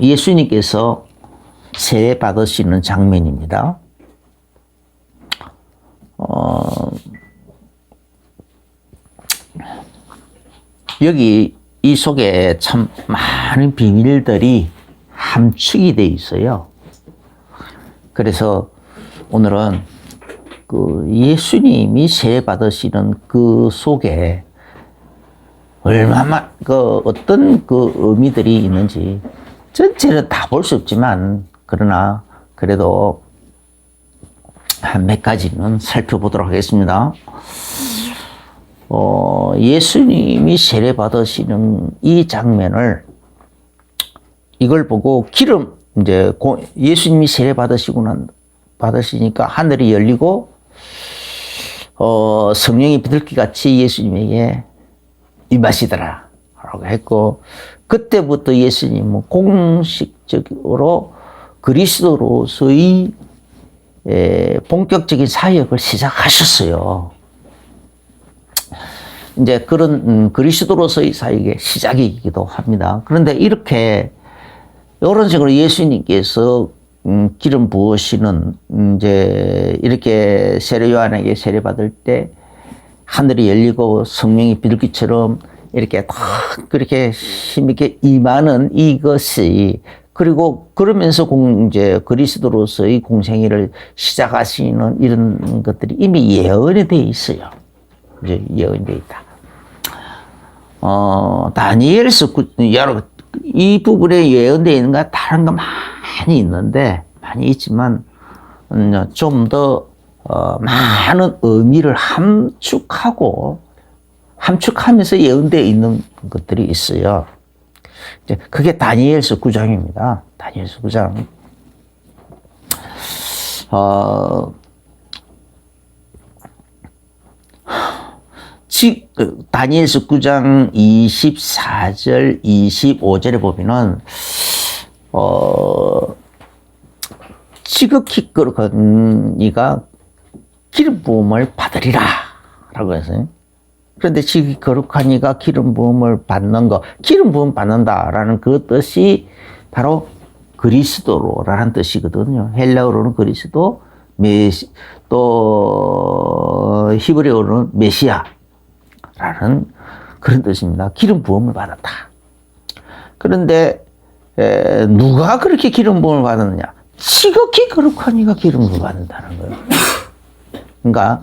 예수님께서 세례 받으시는 장면입니다. 여기 이 속에 참 많은 비밀들이 함축이 되어 있어요. 그래서 오늘은 그 예수님이 세례 받으시는 그 속에 얼마나 어떤 의미들이 있는지 전체를 다 볼 수 없지만 그러나 그래도 한 몇 가지는 살펴보도록 하겠습니다. 예수님이 세례 받으시는 이 장면을 이걸 보고 예수님이 세례 받으시니까 하늘이 열리고 성령이 비둘기 같이 예수님에게 임하시더라 라고 했고, 그때부터 예수님은 공식적으로 그리스도로서의 본격적인 사역을 시작하셨어요. 이제 그런 그리스도로서의 사역의 시작이기도 합니다. 그런데 이런 식으로 예수님께서 기름 부으시는 이제 이렇게 세례 요한에게 세례 받을 때 하늘이 열리고 성령이 비둘기처럼 이렇게 딱 그렇게 힘있게 임하는 이것이, 그리고 그러면서 이제 그리스도로서의 공생애를 시작하시는 이런 것들이 이미 예언이 되어 있어요. 이제 예언이 되어 있다. 다니엘서 이 부분에 예언되어 있는 거 다른 거 많이 있지만 좀 더 많은 의미를 함축하면서 예언되어 있는 것들이 있어요. 이제 그게 다니엘서 9장입니다. 다니엘서 9장. 다니엘서 9장 24절, 25절에 보면은, 지극히 거룩한 이가 기름 부음을 받으리라 라고 했어요. 그런데 지극히 거룩한 이가 기름 부음을 받는 거, 기름 부음 받는다라는 그 뜻이 바로 그리스도로라는 뜻이거든요. 헬라어로는 그리스도, 또 히브리어로는 메시아라는 그런 뜻입니다. 기름 부음을 받았다. 그런데 누가 그렇게 기름 부음을 받았느냐? 지극히 거룩한 이가 기름 부음을 받는다는 거예요. 그러니까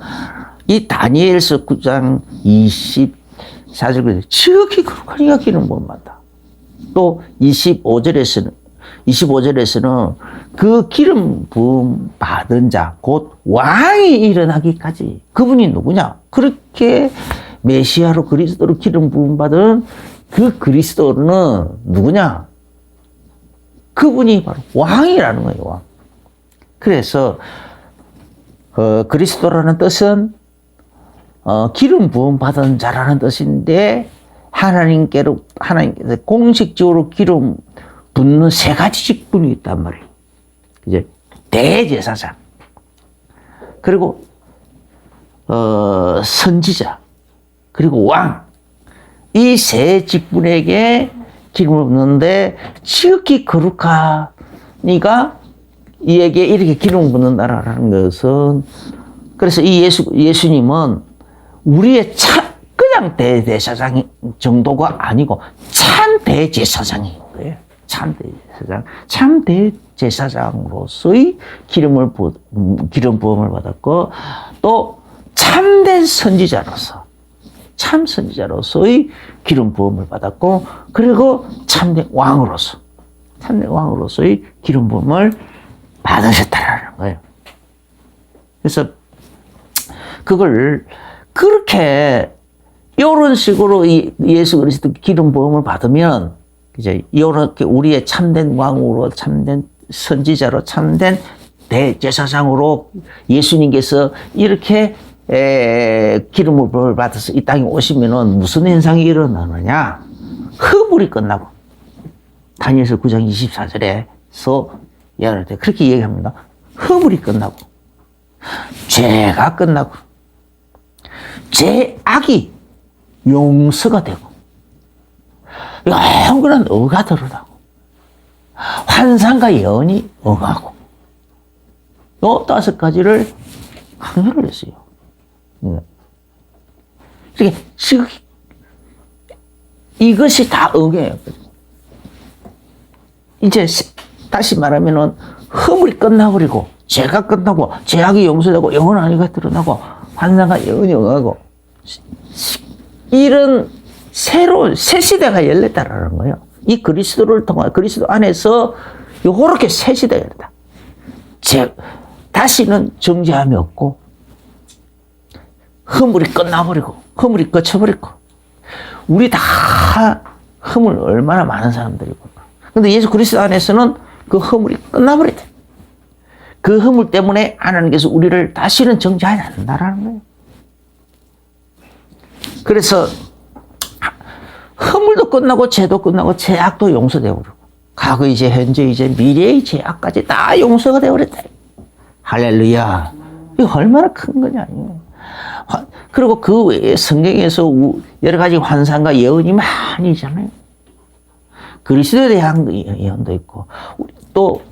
이 다니엘서 9장 24절에 지극히 거룩한 이가 기름 부음을 받다. 또 25절에서는 그 기름 부음 받은 자, 곧 왕이 일어나기까지, 그분이 누구냐? 그렇게 메시아로 그리스도로 기름 부음 받은 그 그리스도는 누구냐? 그분이 바로 왕이라는 거예요, 왕. 그래서 그리스도라는 뜻은 기름 부음 받은 자라는 뜻인데, 하나님께서 공식적으로 기름 붓는 세 가지 직분이 있단 말이에요. 이제 대제사장, 그리고 선지자, 그리고 왕, 이 세 직분에게 기름을 붓는데, 지극히 거룩한 이가 이에게 이렇게 기름을 붓는다라는 것은, 그래서 이 예수님은 우리의 그냥 대제사장 정도가 아니고 참 대제사장인 거예요. 참 대제사장, 참 대제사장으로서의 기름 부음을 받았고, 또 참된 선지자로서, 참 선지자로서의 기름 부음을 받았고, 그리고 참된 왕으로서의 기름 부음을 받으셨다라는 거예요. 그래서 그걸 그렇게 이런 식으로 예수 그리스도 기름 부음을 받으면, 이제 이렇게 우리의 참된 왕으로, 참된 선지자로, 참된 대제사장으로 예수님께서 이렇게 기름을 받아서 이 땅에 오시면은 무슨 현상이 일어나느냐? 허물이 끝나고, 다니엘서 9장 24절에서 예언할 때 그렇게 얘기합니다. 허물이 끝나고, 죄가 끝나고, 죄악이 용서가 되고, 영원한 의가 드러나고, 환상과 예언이 응하고 요 5가지를 강조를 했어요. 이렇게 지금 이것이 다 응해요. 이제 다시 말하면은 허물이 끝나버리고 죄가 끝나고 죄악이 용서되고 영원한 이가 드러나고 환상과 예언이 응하고 이런 새로운 새 시대가 열렸다라는 거예요. 이 그리스도를 통한 그리스도 안에서 요렇게 새 시대가 열렸다. 다시는 정죄함이 없고 허물이 끝나버리고 허물이 끝쳐버리고 우리 다 허물 얼마나 많은 사람들이고 근데 예수 그리스도 안에서는 그 허물이 끝나버렸다. 그 허물 때문에 하나님께서 우리를 다시는 정죄하지 않는다라는 거예요. 그래서 허물도 끝나고 죄도 끝나고 죄악도 용서되고 과거 이제 현재 이제 미래의 죄악까지 다 용서가 되어버렸다. 할렐루야. 이거 얼마나 큰 거냐. 그리고 그 외에 성경에서 여러 가지 환상과 예언이 많이 있잖아요. 그리스도에 대한 예언도 있고 또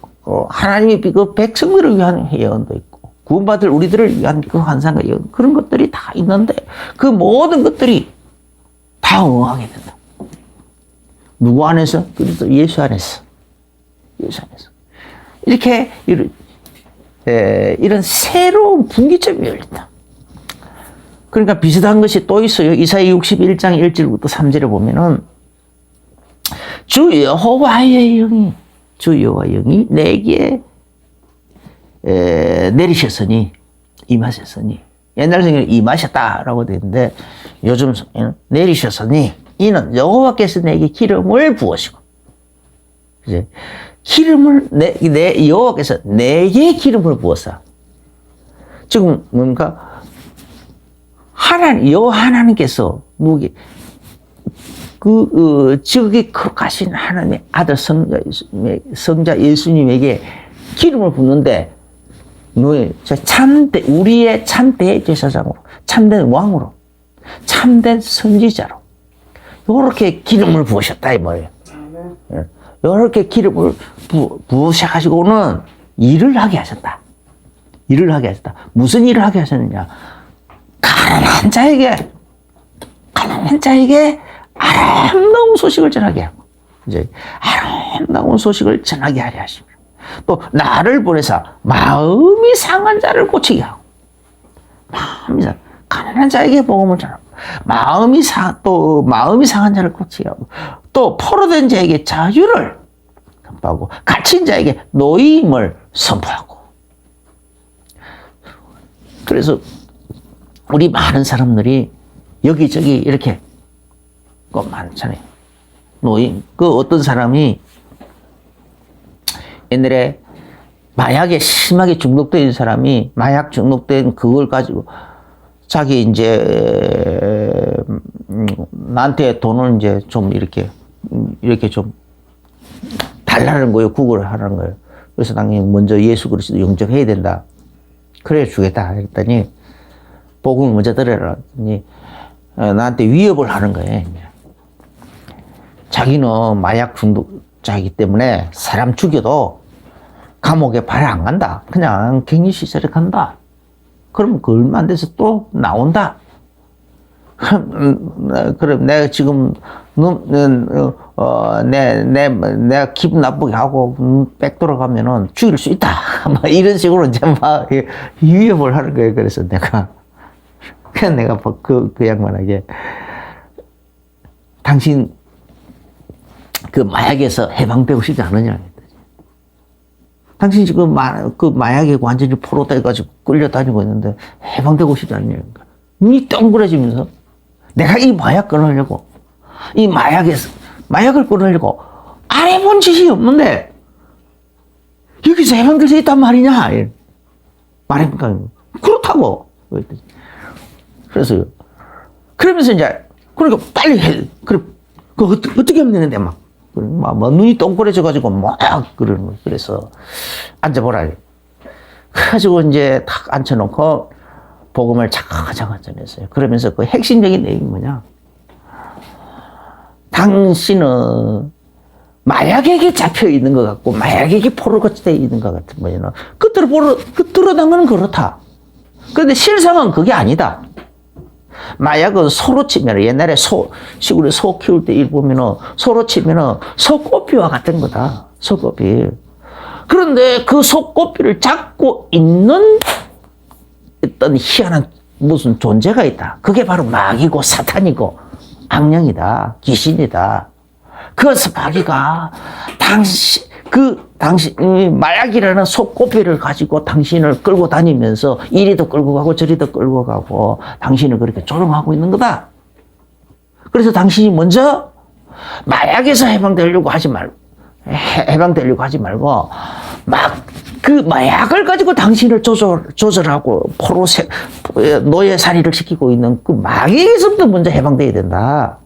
하나님의 그 백성들을 위한 예언도 있고 구원받을 우리들을 위한 그 환상과 예언 그런 것들이 다 있는데 그 모든 것들이 다 응하게 된다. 누구 안에서? 그리스도 예수 안에서. 예수 안에서. 이렇게 이런 새로운 분기점이 열린다. 그러니까 비슷한 것이 또 있어요. 이사야 61장 1절부터 3절에 보면은 주 여호와의 영이 내게 내리셨으니 임하셨으니 옛날 성경에 임하셨다라고 되어 있는데 요즘 성경에는 내리셨으니 이는 여호와께서 내게 기름을 부으시고 이제 기름을 여호와께서 내게 기름을 부었어. 지금 뭔가 하나님께서 누구게 저기 거룩하신 하나님의 아들 성자 예수님에게 기름을 붓는데 우리의 참대 제사장으로 참된 왕으로 참된 선지자로 요렇게 기름을 부으셨다 이 말이에요. 요렇게 기름을 부으셔가지고는 일을 하게 하셨다. 일을 하게 하셨다. 무슨 일을 하게 하셨느냐? 가난한 자에게 아름다운 소식을 전하게 하고, 이제 아름다운 소식을 전하게 하려 하십니다. 또 나를 보내서 마음이 상한 자를 고치게 하고, 가난한 자에게 복음을 전하고, 마음이 상한 자를 고치게 하고, 또 포로된 자에게 자유를 선포하고, 갇힌 자에게 노임을 선포하고. 그래서 우리 많은 사람들이 여기저기 이렇게 많잖아요. 노임. 어떤 사람이 옛날에 마약에 심하게 중독된 사람이 마약 중독된 그걸 가지고 자기 이제 나한테 돈을 이제 좀 이렇게 좀 달라는 거예요. 구걸을 하라는 거예요. 그래서 당연히 먼저 예수 그리스도 영접해야 된다. 그래 주겠다 했더니 복음을 먼저 들으라 했더니 나한테 위협을 하는 거예요. 자기는 마약 중독자이기 때문에 사람 죽여도 감옥에 발에 안 간다. 그냥 격리시설에 간다. 그럼 그 얼마 안 돼서 또 나온다. 그럼 내가 지금 내가 기분 나쁘게 하고 백 돌아가면은 죽일 수 있다. 막 이런 식으로 이제 막 위협을 하는 거예요. 그래서 그냥 내가 그 양반에게 당신 그 마약에서 해방되고 싶지 않느냐. 당신 지금 그 마약에 완전히 포로돼가지고 끌려다니고 있는데 해방되고 싶지 않느냐. 눈이 동그래지면서 내가 이 마약 끊으려고 이 마약을 끊으려고 안 해본 짓이 없는데 여기서 해방될 수 있단 말이냐. 말해보니까 그렇다고. 그래서 그러면서 이제 그러니까 빨리 해. 그래 그 어떻게 하면 되는데 막 눈이 동그래져가지고 막 그러는 거예요. 그래서 앉아보라. 그래가지고 이제 탁 앉혀놓고 복음을 차근차근 전했어요. 그러면서 그 핵심적인 내용이 뭐냐? 당신은 마약에게 잡혀 있는 것 같고 마약에게 포로가 되어 있는 것 같은 거예요. 겉으로 당하는 그렇다. 그런데 실상은 그게 아니다. 마약은 소로 치면 옛날에 시골에 소 키울 때 일 보면은 소로 치면은 소꼬피와 같은 거다. 소꼬피. 그런데 그 소꼬피를 잡고 있는 어떤 희한한 무슨 존재가 있다. 그게 바로 마귀고 사탄이고 악령이다. 귀신이다. 그래서 마귀가 마약이라는 소꼬피를 가지고 당신을 끌고 다니면서 이리도 끌고 가고 저리도 끌고 가고 당신을 그렇게 조종하고 있는 거다. 그래서 당신이 먼저 마약에서 해방되려고 하지 말고 그 마약을 가지고 당신을 조절하고 노예살이를 시키고 있는 그 마귀에서부터 먼저 해방돼야 된다.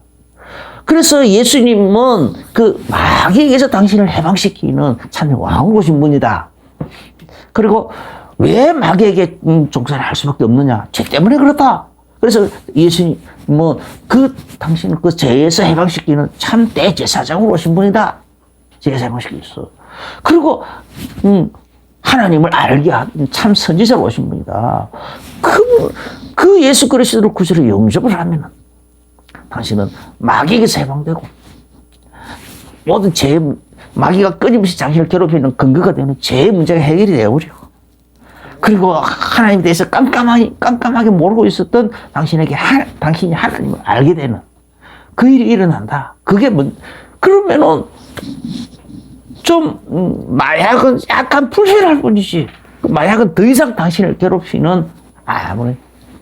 그래서 예수님은 그 마귀에게서 당신을 해방시키는 참 왕으로신 분이다. 그리고 왜 마귀에게 종살이 할 수밖에 없느냐? 죄 때문에 그렇다. 그래서 예수님은 당신을 그 죄에서 해방시키는 참 대제사장으로 오신 분이다. 죄에서 해방시켰어. 그리고 하나님을 알게 하는 참 선지자로 오신 분이다. 그 예수 그리스도를 구주로 영접을 하면은 당신은 마귀에게서 해방되고 모든 마귀가 끊임없이 당신을 괴롭히는 근거가 되는 죄의 문제가 해결이 되어버려. 그리고 하나님에 대해서 깜깜하게 모르고 있었던 당신이 하나님을 알게 되는 그 일이 일어난다. 그러면은 마약은 약간 불편할 뿐이지. 마약은 더 이상 당신을 괴롭히는 아무런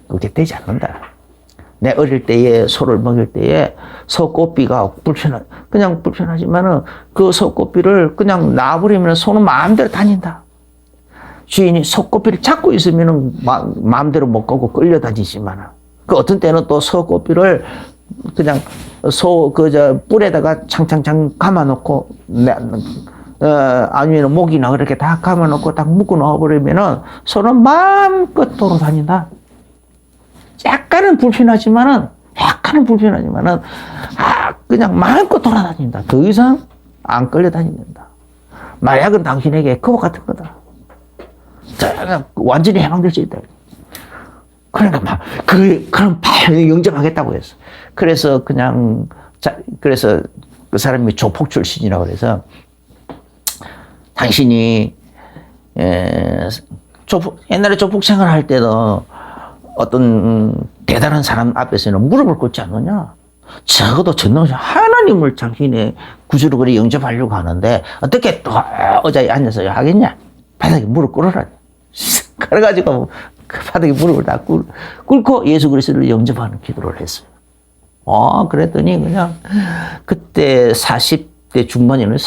그게 되지 않는다. 내 어릴 때에 소를 먹일 때에 소꼬피가 그냥 불편하지만은 그 소꼬피를 그냥 놔버리면 소는 마음대로 다닌다. 주인이 소꼬피를 잡고 있으면은 마음대로 못 가고 끌려다니지만은 그 어떤 때는 또 소꼬피를 그냥 뿔에다가 창창창 감아놓고 아니면 목이나 그렇게 다 감아놓고 딱 묶어 넣어버리면은 소는 마음껏 돌아다닌다. 약간은 불편하지만은 그냥 마음껏 돌아다닌다. 더 이상 안 끌려다닌다. 마약은 당신에게 그와 같은 거다. 완전히 해방될 수 있다. 그러니까 그럼 바로 영접하겠다고 했어. 그래서 그래서 그 사람이 조폭 출신이라고 그래서 당신이 옛날에 조폭 생활할 때도 어떤 대단한 사람 앞에서는 무릎을 꿇지 않느냐? 적어도 전능하신 하나님을 당신의 구주로 그리 영접하려고 하는데 어떻게 또 의자에 앉아서 하겠냐? 바닥에 무릎 꿇어라. 그래가지고 그 바닥에 무릎을 다 꿇고 예수 그리스도를 영접하는 기도를 했어요. 그랬더니 그냥 그때 40대 중반이면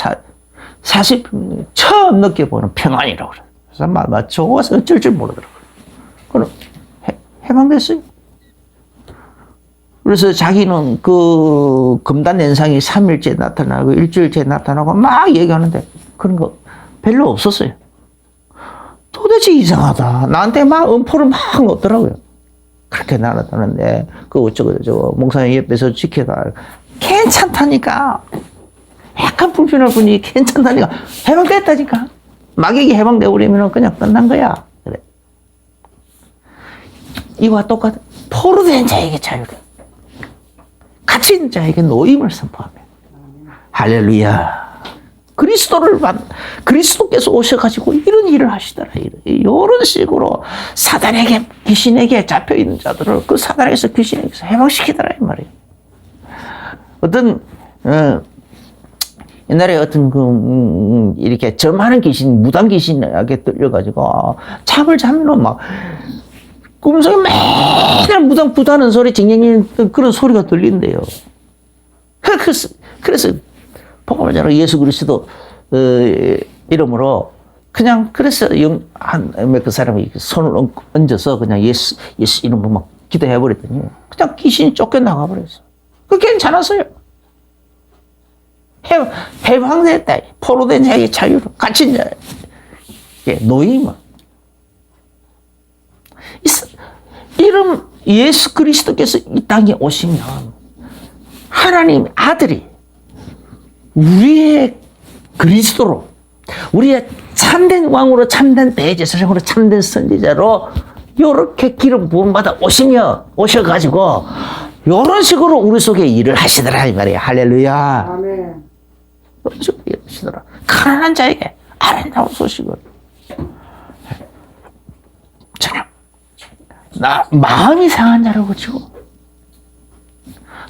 40 처음 느껴보는 평안이라고 그래요. 그래서 좋아서 어쩔 줄 모르더라고요. 그럼 해방됐어요. 그래서 자기는 그 금단 현상이 3일째 나타나고 일주일째 나타나고 막 얘기하는데 그런 거 별로 없었어요. 도대체 이상하다. 나한테 막 음포를 막 넣더라고요. 그렇게 날아다는데 그 어쩌고 목사님 옆에서 지켜다 괜찮다니까. 약간 불편할 뿐이 괜찮다니까. 해방됐다니까. 마귀에게 해방되어 버리면 그냥 끝난 거야. 그래. 이와 똑같은 포로된 자에게 자유를, 갇힌 자에게 노임을 선포하며 할렐루야. 그리스도께서 오셔가지고 이런 일을 하시더라. 이런 식으로 사단에게, 귀신에게 잡혀있는 자들을 그 사단에게서 귀신에게서 해방시키더라. 이 말이에요. 옛날에 이렇게 점하는 귀신, 무당 귀신에게 들려가지고 잠을 자면은 막 꿈속에 맨날 무당 부다는 소리, 징징징 그런 소리가 들린대요. 그래서 복음을 전하고 예수 그리스도 이름으로 그냥 그래서 그 사람이 손을 얹어서 그냥 예수 이름으로 막 기도해 버렸더니 그냥 귀신이 쫓겨나가 버렸어. 그 괜찮았어요. 해방됐다. 포로된 자에게 자유로, 갇힌 자에게 노임을. 이런 예수 그리스도께서 이 땅에 오시면 하나님 아들이 우리의 그리스도로, 우리의 참된 왕으로, 참된 대제사장으로, 참된 선지자로 요렇게 기름 부음받아 오셔가지고 요런 식으로 우리 속에 일을 하시더라 이 말이에요. 할렐루야. 아멘. 요런 식으로 일을 하시더라. 가난한 자에게 아름다운 소식을. 자, 마음이 상한 자라고 치고,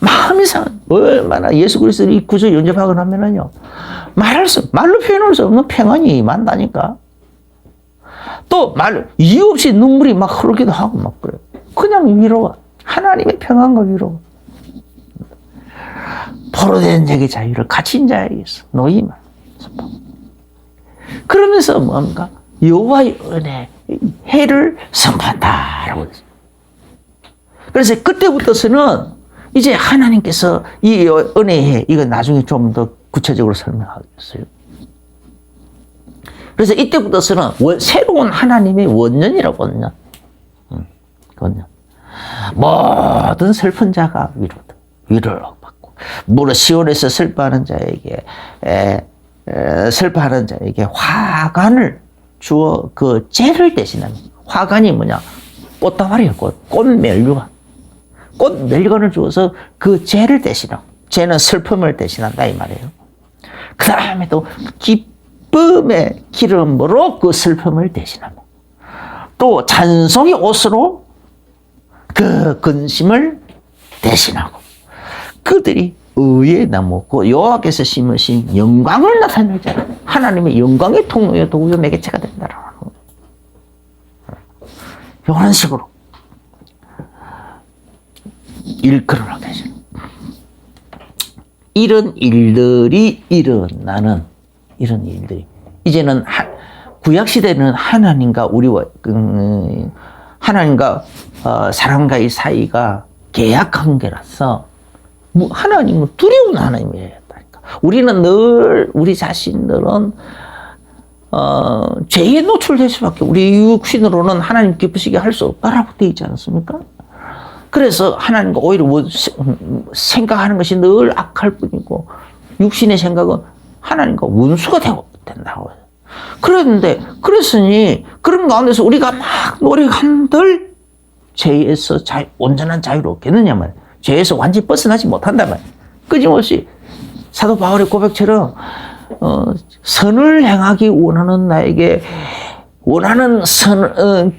마음이 상한, 얼마나 예수 그리스도를 이 구주 연접하고 나면은요, 말로 표현할 수 없는 평안이 임한다니까. 또 이유 없이 눈물이 막 흐르기도 하고 막 그래요. 그냥 위로가, 하나님의 평안과 위로. 포로된 자에게 자유를, 갇힌 자에게 노임을. 그러면서 뭔가 여호와의 은혜, 해를 선포한다라고 했어요. 그래서 그때부터서는 이제 하나님께서 이 은혜의 해, 이거 나중에 좀 더 구체적으로 설명하겠어요. 그래서 이때부터서는 새로운 하나님의 원년이라고, 원년. 원년. 모든 슬픈 자가 위로를 받고, 무릇 시온에서 슬퍼하는 자에게 화관을 주어 그 죄를 대신하는, 화관이 뭐냐? 꽃다발이에요. 꽃멜류관. 꽃멜류관을 주어서 그 죄를 대신하고, 죄는 슬픔을 대신한다 이 말이에요. 그 다음에 또 기쁨의 기름으로 그 슬픔을 대신하고, 또 찬송의 옷으로 그 근심을 대신하고, 그들이 의의 나무, 그 여호와께서 심으신 영광을 나타낼 자라. 하나님의 영광의 통로여 도구요 매개체가 된다라고. 이런 식으로 일컬어 계시는 이런 일들이 일어나는, 이런 일들이 이제는 구약 시대는 하나님과 하나님과 사람과의 사이가 계약 관계라서 하나님은 두려운 하나님이었다니까. 우리는 늘 우리 자신들은 죄에 노출될 수밖에, 우리 육신으로는 하나님 기쁘시게 할 수 없다라고 되어 있지 않습니까? 그래서 하나님과 오히려 생각하는 것이 늘 악할 뿐이고, 육신의 생각은 하나님과 원수가 된다고 해요. 그랬으니 그런 가운데서 우리가 막 노력한들 죄에서 온전한 자유로 얻겠느냐 말이에요. 죄에서 완전히 벗어나지 못한단 말이에요. 끊임없이 사도 바울의 고백처럼 선을 행하기 원하는 나에게 원하는 선을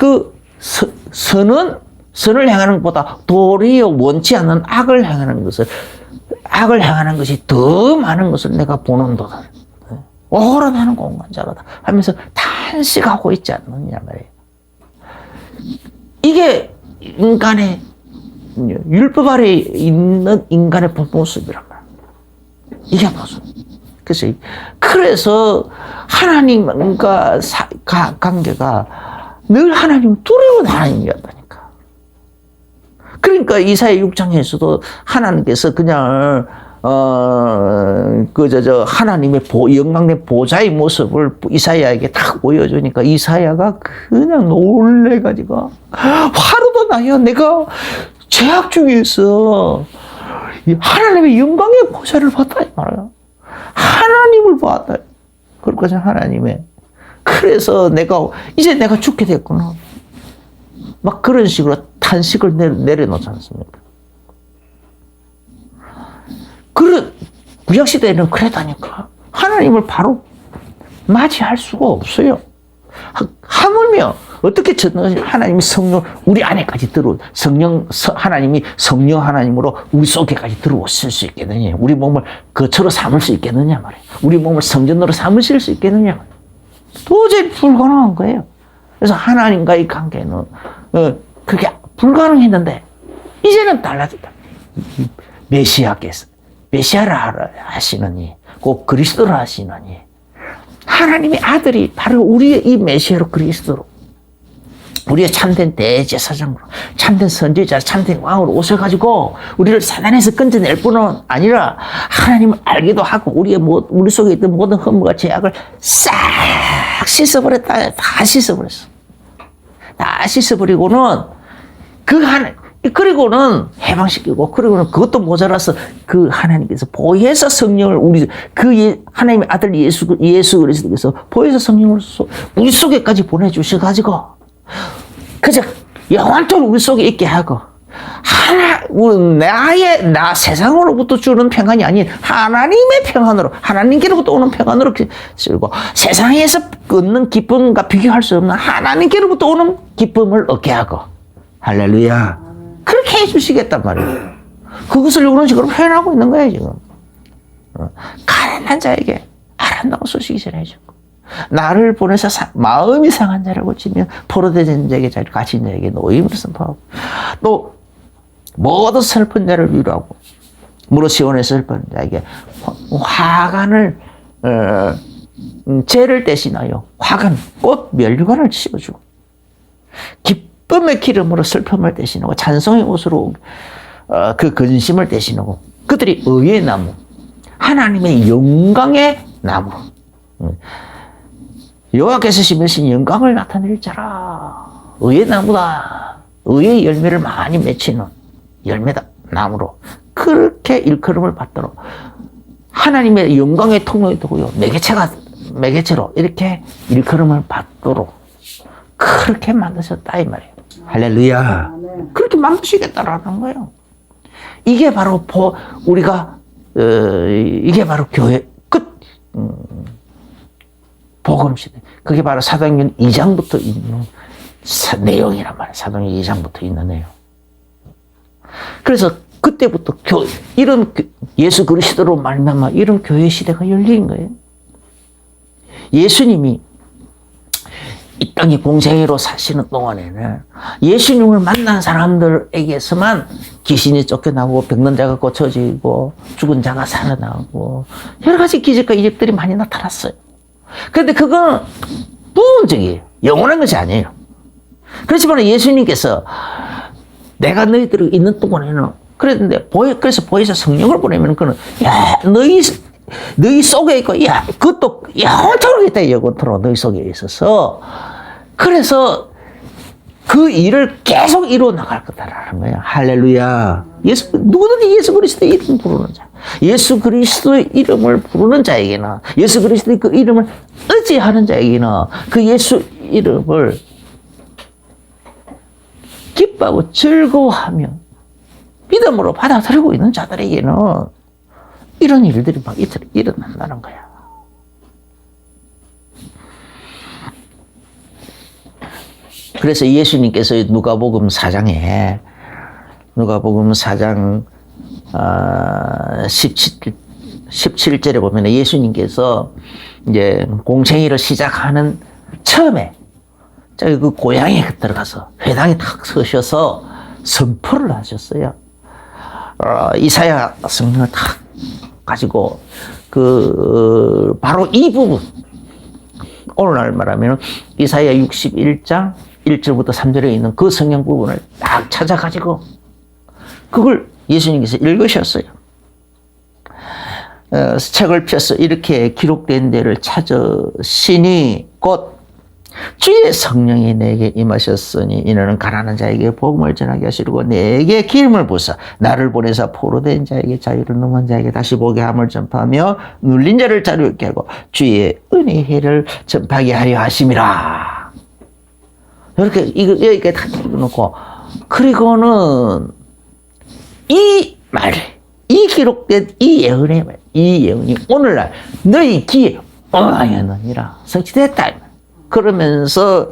행하는 것보다 도리어 원치 않는 악을 행하는 것이 더 많은 것을 내가 보는도다. 오라 나는 공간자로다 하면서 탄식하고 있지 않느냐 말이에요. 이게 인간의 율법 아래 있는 인간의 모습이란 말이에요. 이게 모습. 그래서 하나님과 관계가 늘 하나님 두려운 하나님이었다니까. 그러니까 이사야 6장에서도 하나님께서 그냥 하나님의 영광의 보좌의 모습을 이사야에게 딱 보여주니까 이사야가 그냥 놀래가지고, 하루도 나야 내가 죄악 중에서 하나님의 영광의 보좌를 봤다 이 말이야. 하나님을 봤다. 그러니까 하나님의. 그래서 이제 내가 죽게 됐구나. 막 그런 식으로 탄식을 내려놓지 않습니까? 구약시대에는 그랬다니까. 하나님을 바로 맞이할 수가 없어요. 하물며 어떻게 하나님이 성령 우리 안에까지 하나님이 성령 하나님으로 우리 속에까지 들어오실 수 있겠느냐. 우리 몸을 거처로 삼을 수 있겠느냐 말이에요. 우리 몸을 성전으로 삼으실 수 있겠느냐 말이에요. 도저히 불가능한 거예요. 그래서 하나님과의 관계는 그게 불가능했는데 이제는 달라졌다. 메시아라 하시느니, 꼭 그리스도라 하시느니, 하나님의 아들이 바로 우리의 이 메시아로 그리스도로, 우리의 참된 대제사장으로, 참된 선지자, 참된 왕으로 오셔가지고 우리를 사단에서 건져낼 뿐은 아니라 하나님을 알기도 하고 우리 속에 있던 모든 허물과 죄악을 싹 씻어버렸다. 다 씻어버렸어. 다 씻어버리고는 그리고는 해방시키고, 그리고는 그것도 모자라서 그 하나님께서 보혜사 성령을 하나님의 아들 예수 그리스도께서 보혜사 성령을 우리 속에까지 보내주셔가지고, 그저 영원토록 우리 속에 있게 하고, 나 세상으로부터 주는 평안이 아닌 하나님의 평안으로, 하나님께로부터 오는 평안으로 쓰고, 세상에서 얻는 기쁨과 비교할 수 없는 하나님께로부터 오는 기쁨을 얻게 하고, 할렐루야. 그렇게 해주시겠단 말이에요. 그것을 이런 식으로 표현하고 있는 거예요, 지금. 가난한 자에게 아름다운 소식이 전해지고, 나를 보내서 마음이 상한 자를 고치며 포로된 자에게 자리를 갇힌 자에게 노임을 선포하고, 또 모든 슬픈 자를 위로하고, 무릇 시온의 슬픈 자에게 화관을 죄를 대신하여 화관 꽃 면류관을 씌워주고, 기쁨의 기름으로 슬픔을 대신하고, 찬송의 옷으로 그 근심을 대신하고, 그들이 의의 나무, 하나님의 영광의 나무, 여호와께서 심으신 영광을 나타낼 자라. 의의 나무다. 의의 열매를 많이 맺히는 열매다. 나무로. 그렇게 일컬음을 받도록 하나님의 영광의 통로이 되고요, 매개체로 이렇게 일컬음을 받도록 그렇게 만드셨다 이 말이에요. 할렐루야. 그렇게 만드시겠다라는 거예요. 이게 바로 이게 바로 교회 복음시대. 그게 바로 사도행전 2장부터 있는 내용이란 말이에요. 사도행전 2장부터 있는 내용. 그래서 그때부터 이런 예수 그리스도로 말미암아 이런 교회 시대가 열린 거예요. 예수님이 이 땅에 공생애로 사시는 동안에는 예수님을 만난 사람들에게서만 귀신이 쫓겨나고, 병든 자가 고쳐지고, 죽은 자가 살아나고, 여러 가지 기적과 이적들이 많이 나타났어요. 그런데 그건 부분적이에요. 영원한 것이 아니에요. 그렇지만 예수님께서 내가 너희들이 있는 동안에는 그래서 보혜사 성령을 보내면 그는 너희 속에 있고, 그것도 영원토록 있다. 영원토록 너희 속에 있어서, 그래서 그 일을 계속 이루어 나갈 거다라는 거예요. 할렐루야. 누구든지 예수 그리스도의 이름 부르는 자, 예수 그리스도의 이름을 부르는 자에게는, 예수 그리스도의 그 이름을 의지하는 자에게는 그 예수 이름을 기뻐하고 즐거워하며 믿음으로 받아들이고 있는 자들에게는 이런 일들이 막 일어난다는 거야. 그래서 예수님께서 누가복음 4장 17절에 보면 예수님께서 이제 공생애를 시작하는 처음에 저기 그 고향에 들어가서 회당에 탁 서셔서 선포를 하셨어요. 이사야 성경을 탁 가지고 바로 이 부분, 오늘날 말하면 이사야 61장 1절부터 3절에 있는 그 성경 부분을 딱 찾아가지고 그걸 예수님께서 읽으셨어요. 책을 펴서 이렇게 기록된 데를 찾으시니 곧 주의 성령이 내게 임하셨으니 이는 가난한 자에게 복음을 전하게 하시려고 내게 기름을 부사 나를 보내사 포로된 자에게 자유를 넘은 자에게 다시 보게 함을 전파하며 눌린 자를 자유롭게 하고 주의 은혜의 해를 전파하게 하려 하심이라. 이렇게 여기까지 다 읽어놓고, 그리고는 이 기록된 이 예언이 오늘날 너희 귀에 응하였느니라 성취됐다. 그러면서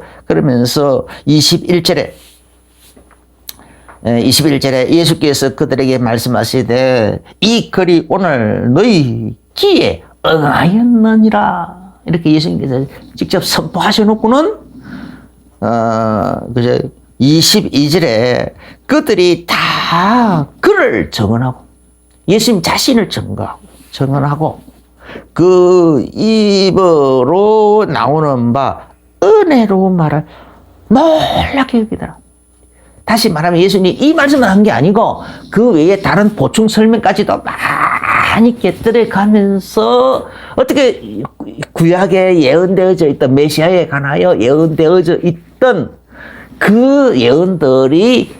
21절에 예수께서 그들에게 말씀하시되 이 글이 오늘 너희 귀에 응하였느니라. 이렇게 예수님께서 직접 선포하셔놓고는 그죠? 22절에 그들이 다 그를 증언하고, 예수님 자신을 증언하고, 그 입으로 나오는 바 은혜로운 말을 놀랍게 여기더라. 다시 말하면 예수님이 이 말씀을 한 게 아니고 그 외에 다른 보충 설명까지도 많이 곁들여 가면서 어떻게 구약에 예언되어져 있던 메시아에 관하여 예언되어져 있던 그 예언들이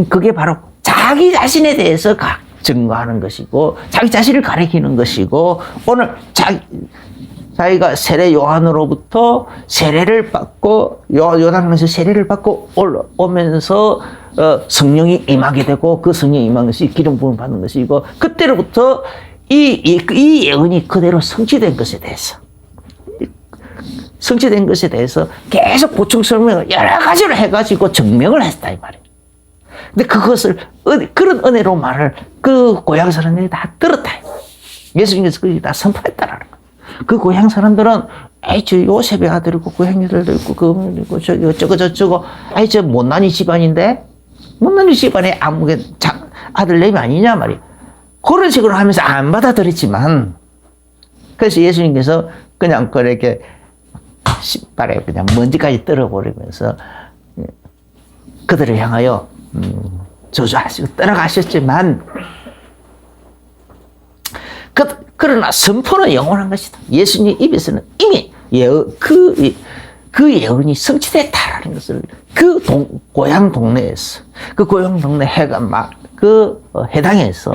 그게 바로 자기 자신에 대해서 증거하는 것이고, 자기 자신을 가리키는 것이고, 오늘 자기가 세례 요한으로부터 세례를 받고, 요단강에서 세례를 받고 오면서 성령이 임하게 되고, 그 성령이 임한 것이 기름 부음 받는 것이고, 그때로부터 이 예언이 그대로 성취된 것에 대해서 계속 보충 설명을 여러 가지로 해가지고 증명을 했다, 이 말이에요. 근데 그것을, 그런 은혜로 말을 그 고향 사람들이 다 들었다. 예수님께서 그게 다 선포했다라는 거예요. 그 고향 사람들은, 저 요셉의 아들이고, 그 형제들도 있고, 그리고 저거, 저 못난이 집안인데? 못난이 집안에 아들내미 아니냐 말이에요. 그런 식으로 하면서 안 받아들였지만, 그래서 예수님께서 그냥 그렇게 신발에 그냥 먼지까지 떨어버리면서 그들을 향하여 저주하시고 떠나가셨지만, 그러나 선포는 영원한 것이다. 예수님 입에서는 이미 그 예언이 성취됐다라는 것을 그 고향 동네에서, 그 고향 동네 해당에서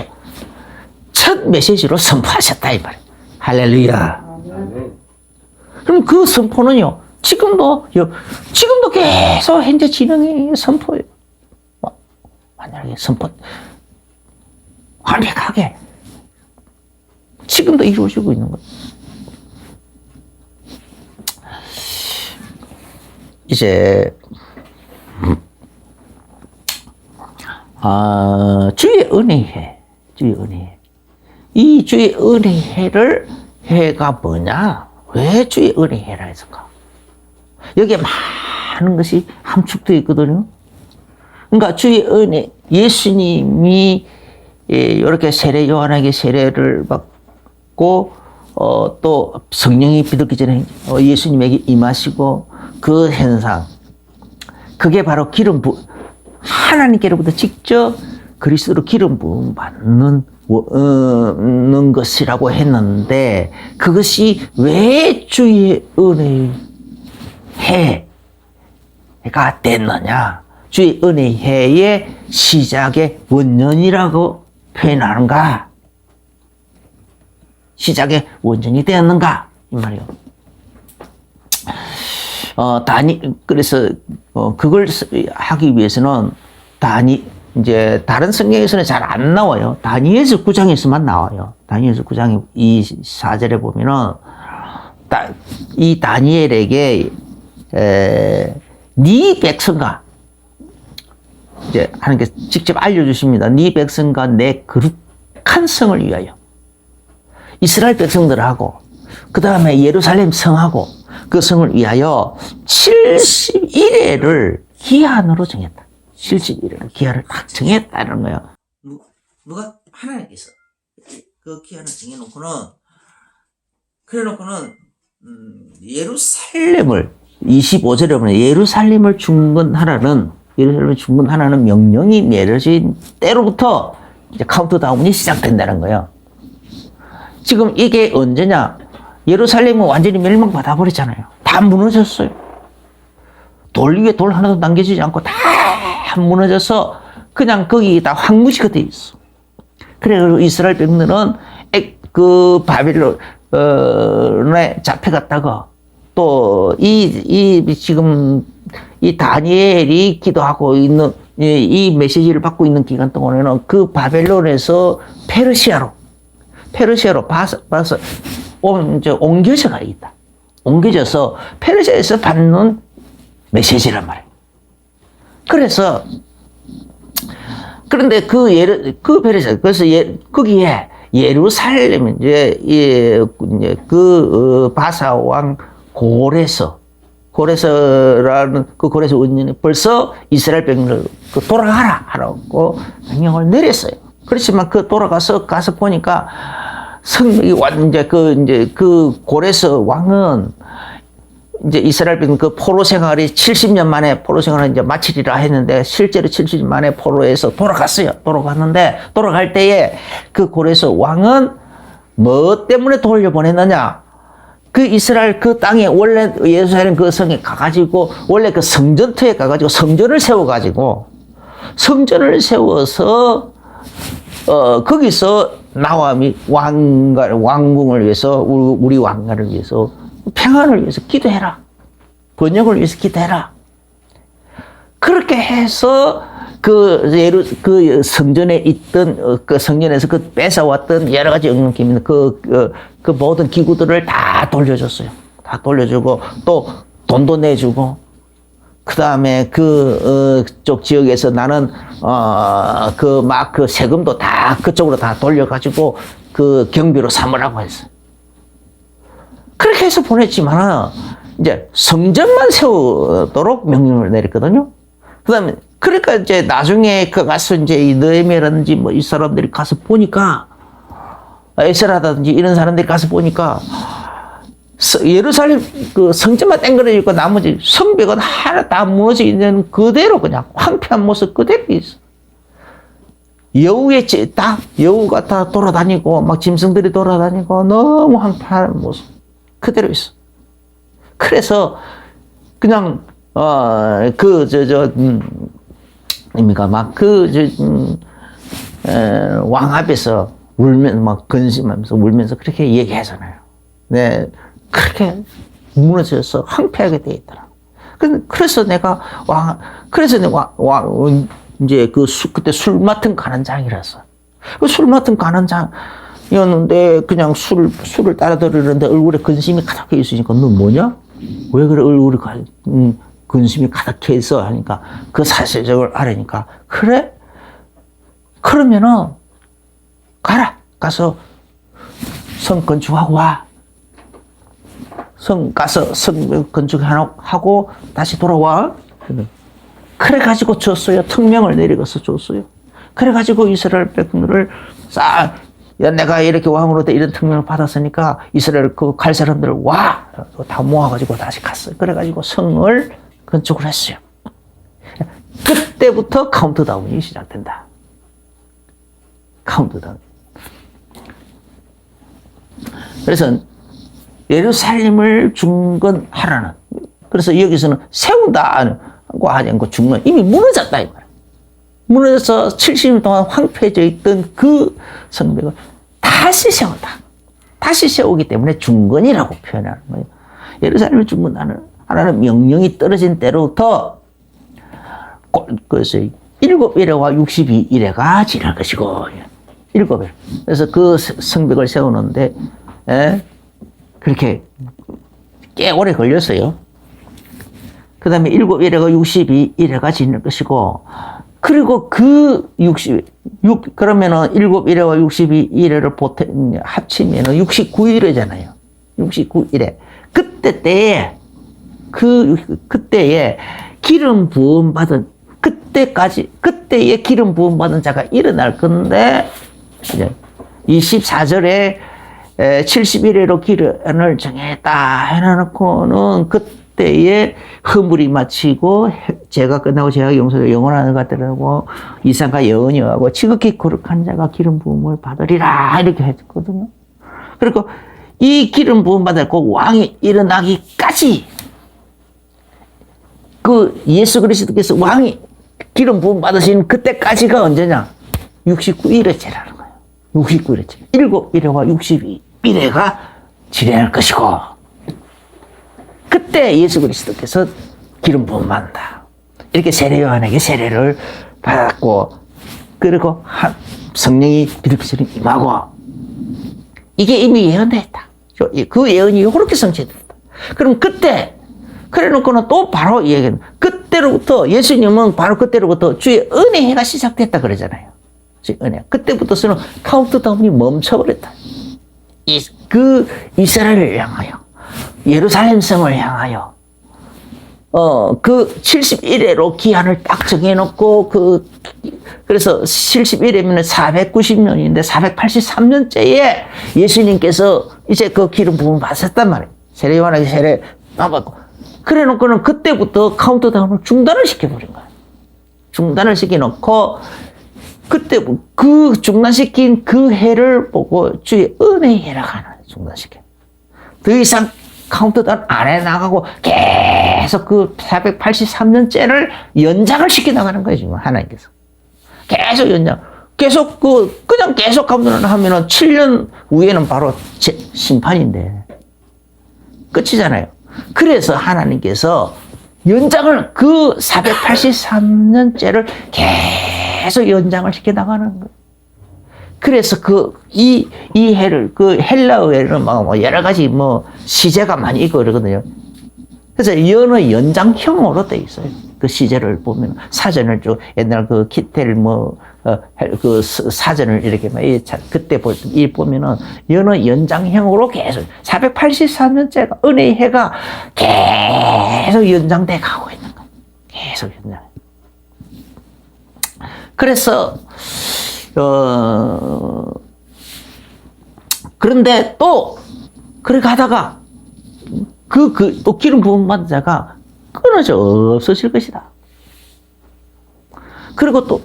첫 메시지로 선포하셨다, 이 말이에요. 할렐루야. 그럼 그 선포는요, 지금도 계속 현재 진행이 선포예요. 만약에 선포, 완벽하게 지금도 이루어지고 있는 거예요. 이제, 주의 은혜해. 이 주의 은혜해를 해가 뭐냐? 왜 주의 은혜해라 했을까? 여기에 많은 것이 함축되어 있거든요. 그러니까 주의 은혜, 예수님이 이렇게 요한에게 세례를 받고, 또 성령이 비듣기 전에 예수님에게 임하시고, 그 현상, 그게 바로 하나님께로부터 직접 그리스도로 기름 부음 받는 것이라고 했는데, 그것이 왜 주의 은혜해가 됐느냐? 주의 은혜해의 시작의 원년이라고 표현하는가? 시작의 원전이 되었는가? 이 말이요. 그래서, 그걸 하기 위해서는 이제 다른 성경에서는 잘 안 나와요. 다니엘서 9장에서만 나와요. 다니엘서 9장 4절에 보면은, 이 다니엘에게, 네 백성과, 이제 하나님께서 직접 알려주십니다. 네 백성과 내 거룩한 성을 위하여. 이스라엘 백성들하고, 그 다음에 예루살렘 성하고, 그 성을 위하여 71회를 기한으로 정했다. 71회를 기한을 딱 정했다는 거예요. 누가? 하나님께서 그 기한을 정해놓고는, 그래놓고는, 예루살렘을, 25절에 보면 예루살렘을 중건하라는 명령이 내려진 때로부터 이제 카운트다운이 시작된다는 거예요. 지금 이게 언제냐? 예루살렘은 완전히 멸망받아 버렸잖아요. 다 무너졌어요. 돌 위에 돌 하나도 남겨지지 않고 다 무너져서 그냥 거기 다 황무지가 돼 있어. 그래, 이스라엘 백성들은 그 바벨론에 잡혀갔다가 또 지금 이 다니엘이 기도하고 있는 이 메시지를 받고 있는 기간 동안에는 그 바벨론에서 페르시아로 옮겨져가 있다. 옮겨져서 페르시아에서 받는 메시지란 말이에요. 그런데 페르시아, 그래서 거기에 예루살렘, 바사 왕 고레서라는 그 고레서 원년에 벌써 이스라엘 백성을 돌아가라 하라고 명령을 내렸어요. 그렇지만 가서 보니까 그 고레서 왕은 이제 이스라엘 백성 그 포로 생활이 70년 만에 포로 생활을 이제 마치리라 했는데 실제로 70년 만에 포로에서 돌아갔어요. 돌아갈 때에 그 고레서 왕은 뭐 때문에 돌려보냈느냐? 그 이스라엘 그 땅에 원래 예루살렘 그 성에 가가지고 원래 그 성전터에 가가지고 성전을 세워가지고 성전을 세워서 거기서 나와 왕궁을 위해서 우리 왕가를 위해서 평안을 위해서 기도해라. 번영을 위해서 기도해라. 그렇게 해서 그 성전에 있던 그 성전에서 그 뺏어왔던 여러 가지 엉뚱기민 그 모든 기구들을 다 돌려줬어요. 다 돌려주고 또 돈도 내주고 그 다음에 그쪽 지역에서 나는 그 세금도 다 그쪽으로 다 돌려가지고 그 경비로 삼으라고 했어요. 그렇게 해서 보냈지만 이제 성전만 세우도록 명령을 내렸거든요. 그다음에 그러니까 이제 나중에 가서 이제 이 느헤미야라든지 뭐 이 사람들이 가서 보니까 에스라라든지 이런 사람들이 가서 보니까 예루살렘 그 성전만 땡그러지고 나머지 성벽은 하나 다 무너져 있는 그대로 그냥 황폐한 모습 그대로 있어. 여우가 다 돌아다니고 막 짐승들이 돌아다니고 너무 황폐한 모습 그대로 있어. 그래서 그냥 왕 앞에서 막 근심하면서 울면서 그렇게 얘기하잖아요. 네, 그렇게 무너져서 황폐하게 돼 있더라. 그래서 내가 이제 그때 술 맡은 간원장이라서 술 맡은 간원장이었는데 그냥 술을 따라들으는데 얼굴에 근심이 가득해 있으니까 너 뭐냐? 왜 그래 얼굴에 근심이 가득해 있어 하니까 그 사실적을 알으니까 그래? 그러면은 가서 성 건축하고 와. 가서 성 건축하고 다시 돌아와. 그래가지고 줬어요. 특명을 내리고서 줬어요. 그래가지고 이스라엘 백성들을 내가 이렇게 왕으로 돼 이런 특명을 받았으니까 이스라엘 갈 사람들을 와! 다 모아가지고 다시 갔어요. 그래가지고 성을 건축을 했어요. 그때부터 카운트다운이 시작된다. 카운트다운. 그래서 예루살렘을 중건하라는. 그래서 여기서는 세운다 하지 않고 중건. 이미 무너졌다 이 말이야. 무너져서 70년 동안 황폐해져 있던 그 성벽을 다시 세운다. 다시 세우기 때문에 중건이라고 표현하는 거예요. 예루살렘을 중건하라는 명령이 떨어진 때로부터 그래서 7일에와 62일에가 지날 것이고 7일. 그래서 그 성벽을 세우는데 그렇게 꽤 오래 걸렸어요. 그 다음에 7일에가 62일에가 지날 것이고 그리고 그러면은 7일에와 62일을 합치면은 69일이잖아요. 69일에. 그때에 기름 부음 받은, 그때에 기름 부음 받은 자가 일어날 건데, 이제 24절에 70일에로 기름을 정했다 해놓고는 그때에 허물이 마치고 죄가 끝나고 죄가 용서되고 영원한 것들하고 이상과 여언이하고 지극히 거룩한 자가 기름 부음을 받으리라 이렇게 했거든요. 그리고 이 기름 부음 받을 그 왕이 일어나기까지 그 예수 그리스도께서 왕이 기름 부음 받으신 그때까지가 언제냐? 69일째라는 거예요. 69일째. 7일과 62일에가 지내할 것이고 그때 예수 그리스도께서 기름 부음 받는다. 이렇게 세례 요한에게 세례를 받았고 그리고 성령이 비둘기처럼 임하고 이게 이미 예언됐다. 그 예언이 이렇게 성취됐다. 그럼 그때 그래 놓고는 또 바로 얘기는 그때로부터 예수님은 바로 그때로부터 주의 은혜가 시작됐다 그러잖아요. 주의 은혜. 그때부터서는 카운트다운이 멈춰버렸다. 그 이스라엘을 향하여 예루살렘 성을 향하여 그 71회로 기한을 딱 정해놓고 그래서 71회면 490년인데 483년째에 예수님께서 이제 그 기름 부음을 받았단 말이에요. 세례 요한에게 세례 받았고 그래 놓고는 그때부터 카운트다운을 중단을 시켜버린 거예요. 중단을 시켜놓고 그때 그 중단시킨 그 해를 보고 주의 은혜의 해라고 하는 중단시켜. 더 이상 카운트다운 안 해나가고 계속 그 483년째를 연장을 시켜나가는 거예요, 지금 하나님께서. 계속 연장. 계속 그냥 계속 하면은 7년 후에는 바로 심판인데. 끝이잖아요. 그래서 하나님께서 연장을 그 483년째를 계속 연장을 시켜 나가는 거예요. 그래서 이 해를, 헬라어에는 여러 가지 시제가 많이 있고 그러거든요. 그래서 연의 연장형으로 돼 있어요. 그 시제를 보면, 사전을 쭉, 옛날 키텔 사전을 이렇게 그때 보면은 연의 연장형으로 계속 483년째가 은혜의 해가 계속 연장돼 가고 있는 거예요. 계속 연장. 그래서 그런데 또 그렇게 하다가 또 기름 부음 받은 자가 끊어져 없어질 것이다. 그리고 또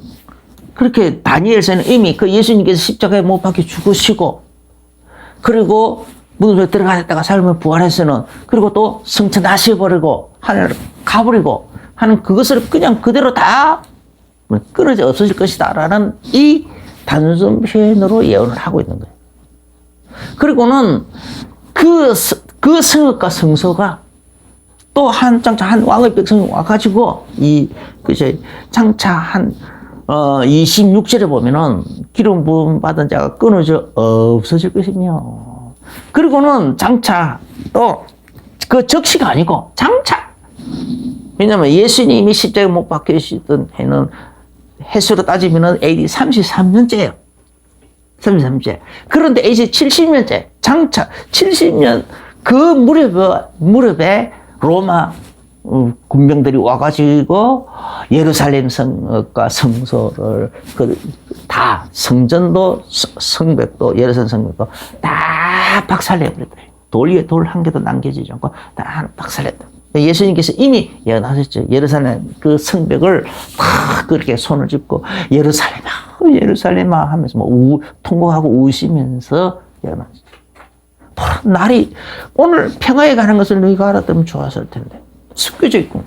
그렇게 다니엘서는 이미 예수님께서 십자가에 못 박혀 죽으시고, 그리고 문으로 들어갔다가 삶을 부활해서는, 그리고 또 성체 나셔버리고 하늘을 가버리고 하는 그것을 그냥 그대로 다 끊어져 없어질 것이다 라는 이 단순 표현으로 예언을 하고 있는 거예요. 그리고는 그 성읍과 성소가 또 한 왕의 백성이 와가지고 장차 26절에 보면은 기름 부음 받은 자가 끊어져 없어질 것이며, 그리고는 장차 또 적시가 아니고 장차, 왜냐면 예수님이 십자가에 못 박히시던 해는 해수로 따지면은 AD 33년째예요. 33년째. 그런데 AD 70년째, 장차 70년 그 무렵에 로마 군병들이 와가지고 예루살렘 성과 성소를 다 성전도 성벽도 예루살렘 성벽도 다 박살내버렸대요. 돌 위에 돌 한 개도 남겨지지 않고 다 박살냈다. 예수님께서 이미 예언하셨죠. 예루살렘 그 성벽을 다 그렇게 손을 짚고 예루살렘아 하면서 통곡하고 우시면서 예언하셨죠. 날이 오늘 평화에 가는 것을 너희가 알았다면 좋았을 텐데 숨겨져 있고,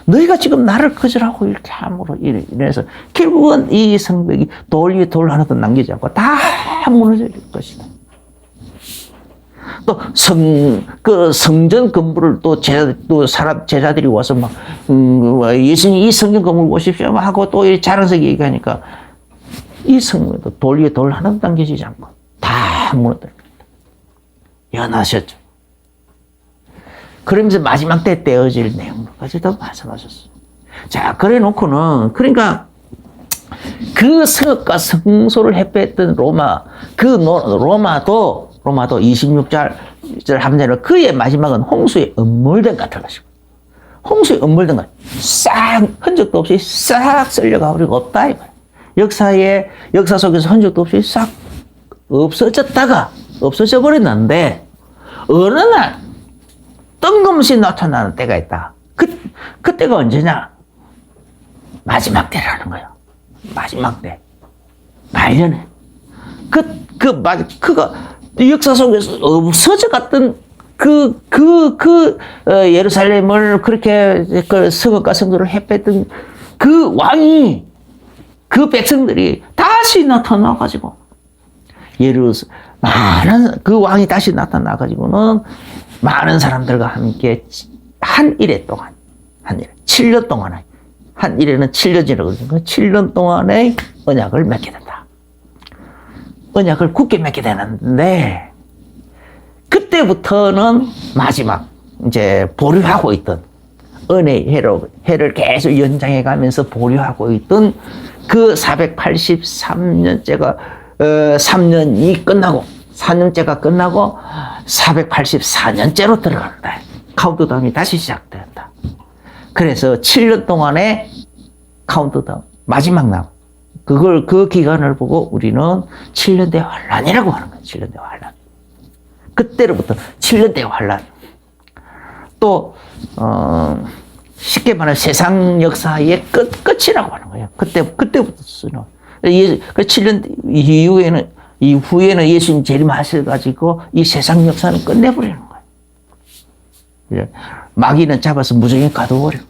너희가 지금 나를 거절하고 이렇게 함으로 이래서 결국은 이 성벽이 돌 위에 돌 하나도 남기지 않고 다 무너질 것이다. 또 성전 건물을 또 제자들이 와서 예수님 이 성전 건물 보십시오 하고 또 자랑스럽게 얘기하니까 이 성전도 돌 위에 돌 하나도 남겨지지 않고 다 무너질 것이다. 예언하셨죠. 그러면서 마지막 때 떼어질 내용까지도 말씀하셨어요. 자, 그래 놓고는, 그러니까 그 성읍과 성소를 해뺐던 로마도 26절 함자는 그의 마지막은 홍수에 음물된 같은 것이고, 홍수에 음물된 것, 싹 흔적도 없이 싹 쓸려가 버리고 없다 이 말이야. 역사 속에서 흔적도 없이 싹 없어져 버렸는데 어느 날 뜬금없이 나타나는 때가 있다. 그때가 언제냐? 마지막 때라는 거예요. 마지막 때. 말년에. 그가 역사 속에서 없어져 갔던 예루살렘을 그렇게 성읍과 성소를 해뺐던 그 왕이, 그 백성들이 다시 나타나가지고 그 왕이 다시 나타나가지고는 많은 사람들과 함께 한 일에 동안, 7년 동안에, 한 일에는 7년이라고 그러죠. 7년 동안의 언약을 맺게 된다. 언약을 굳게 맺게 되는데, 그때부터는 마지막, 이제 보류하고 있던, 은혜의 해를 계속 연장해 가면서 보류하고 있던 그 483년째가 3년이 끝나고 4년째가 끝나고 484년째로 들어간다. 카운트다운이 다시 시작된다. 그래서 7년 동안의 카운트다운 마지막 남, 그 기간을 보고 우리는 7년대 환란이라고 하는 거예요. 7년대 환란. 그때로부터 7년대 환란. 또 쉽게 말하면 세상 역사의 끝이라고 하는 거예요. 그때부터 쓰는. 그 7년 이후에는 예수님 재림하셔가지고 이 세상 역사는 끝내버리는 거예요. 마귀는 잡아서 무정에 가둬버리고,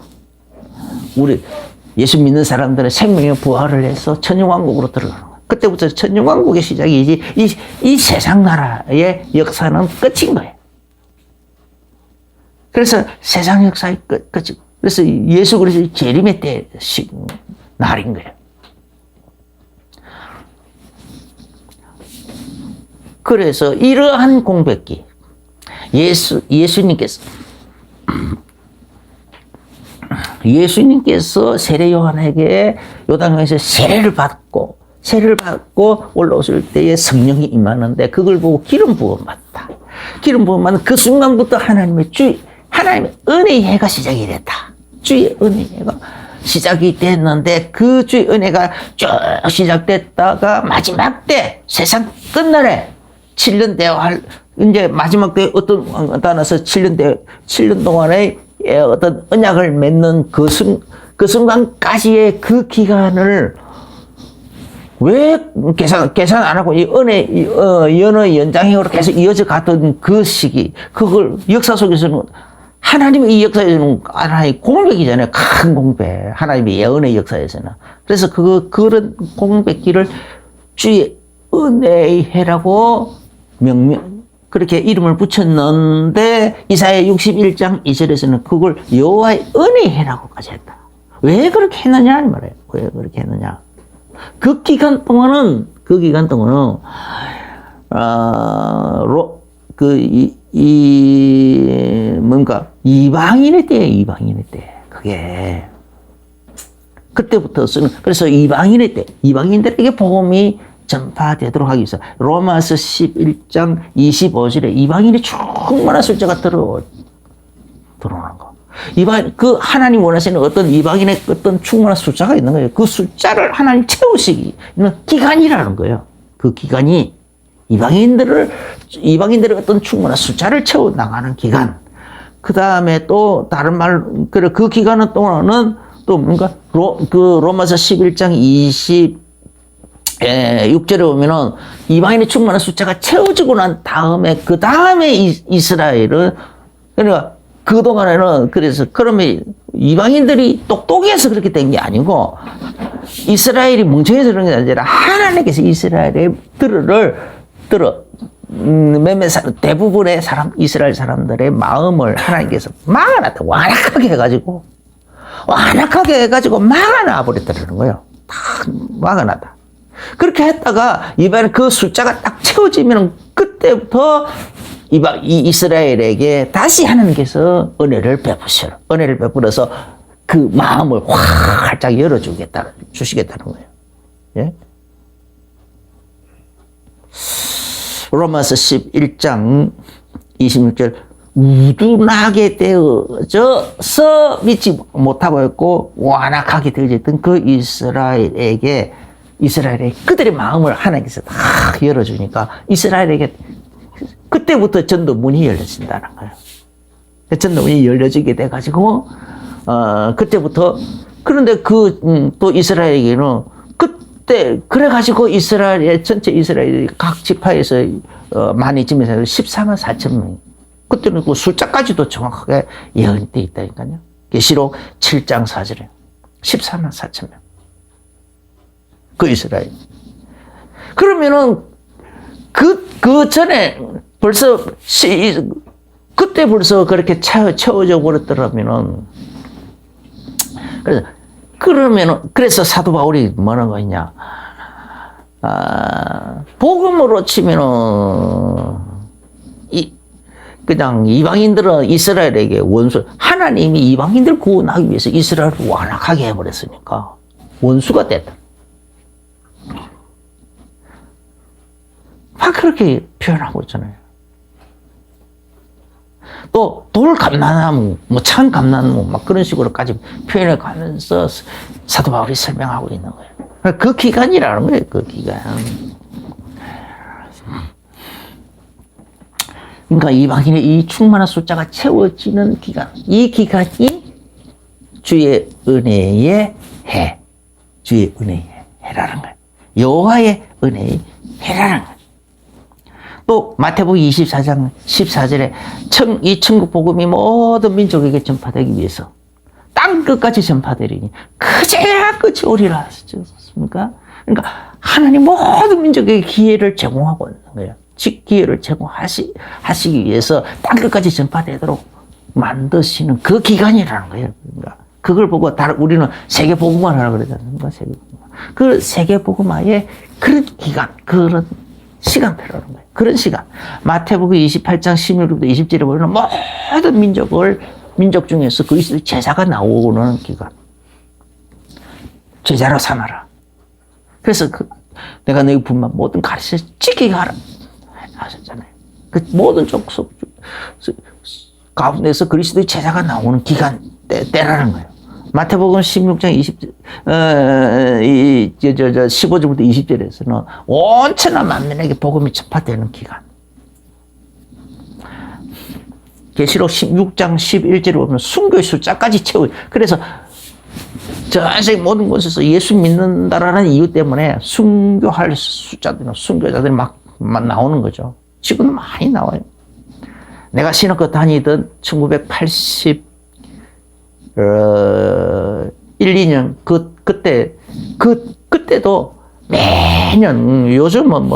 예수 믿는 사람들은 생명의 부활을 해서 천년왕국으로 들어가는 거예요. 그때부터 천년왕국의 시작이지 이 세상 나라의 역사는 끝인 거예요. 그래서 세상 역사의 끝이. 그래서 예수 그리스도의 재림의 때 날인 거예요. 그래서 이러한 공백기, 예수님께서 세례 요한에게 요단강에서 세례를 받고 올라오실 때에 성령이 임하는데 그걸 보고 기름 부음 받다. 기름 부음 받는 그 순간부터 하나님의 은혜의 해가 시작이 됐다. 주의 은혜의 해가 시작이 됐는데 그 주의 은혜가 쭉 시작됐다가 마지막 때 세상 끝날에 7년 대화 이제 마지막 때 어떤 단어서 7년 동안의 어떤 언약을 맺는 그 순간까지의 그 기간을 왜 계산 안 하고 이 연의 연장형으로 계속 이어져 갔던 그 시기, 그걸 역사 속에서는 하나님의 이 역사에서는 하나의 공백이잖아요. 큰 공백. 하나님의 예언의 역사에서는. 그래서 그런 공백기를 주의 은혜의 해라고 그렇게 이름을 붙였는데 이사야 61장 2절에서는 그걸 여호와의 은혜의 해라고까지 했다. 왜 그렇게 했느냐 이 말이에요. 왜 그렇게 했느냐. 그 기간 동안은 이방인의 때예요. 그게 그때부터 쓰는. 그래서 이방인들에게 복음이 전파되도록 하기 위해서 로마서 11장 25절에 이방인의 충만한 숫자가 들어오는 거. 그 하나님 원하시는 어떤 이방인의 어떤 충만한 숫자가 있는 거예요. 그 숫자를 하나님 채우시기 있는 기간이라는 거예요. 그 기간이 이방인들의 어떤 충만한 숫자를 채워 나가는 기간. 그 다음에 또 다른 말, 그 기간은 동안은 또 뭔가 로마서 11장 6절에 보면은 이방인의 충만한 숫자가 채워지고 난 다음에 그 다음에 이스라엘은 그러니까 그동안에는 그래서 그러면 이방인들이 똑똑해서 그렇게 된 게 아니고 이스라엘이 멍청해서 그런 게 아니라 하나님께서 이스라엘의 대부분의 이스라엘 사람들의 마음을 하나님께서 막아놨다. 완악하게 해가지고 막아놔 버렸다는 거예요. 다 막아놨다. 그렇게 했다가 이번에 그 숫자가 딱 채워지면 그때부터 이스라엘에게 다시 하나님께서 은혜를 베풀어서 그 마음을 활짝 주시겠다는 거예요. 예? 로마서 11장 26절 우둔하게 되어져서 믿지 못하고 있고 완악하게 되어졌던 그 이스라엘의 그들의 마음을 하나님께서 다 열어주니까 이스라엘에게 그때부터 전도문이 열려진다는 거예요. 전도문이 열려지게 돼가지고 그때부터 그런데 또 이스라엘에게는 그때 그래가지고 전체 이스라엘 각 지파에서 많이 지면서 14만 4천 명. 그때는 그 숫자까지도 정확하게 예언돼 있다니까요. 계시록 7장 4절에 14만 4천 명. 그 이스라엘. 그러면은 그 전에 그때 벌써 그렇게 채워져 버렸더라면은 그래서 사도 바울이 뭐라는 거냐. 복음으로 치면은 그냥 이방인들은 이스라엘에게 하나님이 이방인들 구원하기 위해서 이스라엘을 완악하게 해버렸으니까 원수가 됐다. 막 그렇게 표현하고 있잖아요. 또 돌 감나무, 창 감나무 막 그런 식으로까지 표현해 가면서 사도 바울이 설명하고 있는 거예요. 그 기간이라는 거예요. 그 기간. 그러니까 이방인의 이 충만한 숫자가 채워지는 기간. 이 기간이 주의 은혜의 해. 주의 은혜의 해라는 거예요. 여호와의 은혜의 해라는 거예요. 또 마태복음 24장 14절에 이 천국 복음이 모든 민족에게 전파되기 위해서 땅 땅 끝까지 전파되리니 그제야 끝이 오리라 하셨습니까? 그러니까 하나님 모든 민족에게 기회를 제공하고 있는 거예요. 기회를 제공하시기 위해서 땅 끝까지 전파되도록 만드시는 그 기간이라는 거예요. 그러니까 그걸 보고 우리는 세계복음화라고 그러지 않습니까? 세계복음화. 그 세계복음화의 그런 기간, 그런 시간표라는 거예요. 그런 시간. 마태복음 28장 16절부터 20절에 보면 모든 민족 중에서 그리스도의 제자가 나오는 기간. 제자로 삼아라. 그래서 내가 너희 분만 모든 가르쳐 지키게 하라 하셨잖아요. 그 모든 족속 가운데서 그리스도의 제자가 나오는 기간 때라는 거예요. 마태복음 16장 15절부터 20절에서는 온천하 만민에게 복음이 전파되는 기간. 계시록 16장 11절에 보면 순교의 숫자까지 채워요. 그래서 전 세계 모든 곳에서 예수 믿는다라는 이유 때문에 순교할 순교자들이 막 나오는 거죠. 지금도 많이 나와요. 내가 신학교 다니던 1980 2년 그때도 매년 요즘은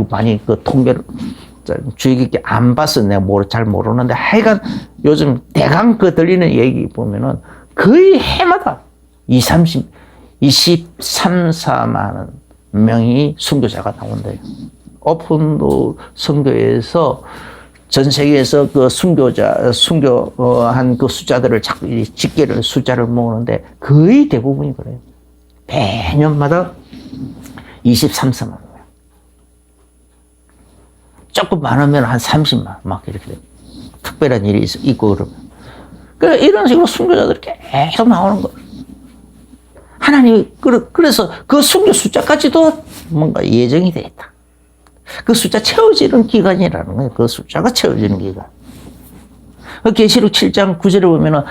많이 통계를 주의 깊게 안 봐서 내가 잘 모르는데 하여간 요즘 대강 들리는 얘기 보면은 거의 해마다 23, 4만 명이 순교자가 나온대요. 오픈도 선교에서 전 세계에서 그 순교한 그 숫자들을 자꾸 집계를 숫자를 모으는데 거의 대부분이 그래요. 매년마다 23만 명. 조금 많으면 한 30만 막 이렇게 돼요. 특별한 일이 있고 그러면. 그러니까 이런 식으로 순교자들이 계속 나오는 거예요. 하나님이 그래서 그 순교 숫자까지도 뭔가 예정이 되어 있다. 그 숫자 채워지는 기간이라는 거예요. 그 숫자가 채워지는 기간. 계시록 7장 9절에 보면은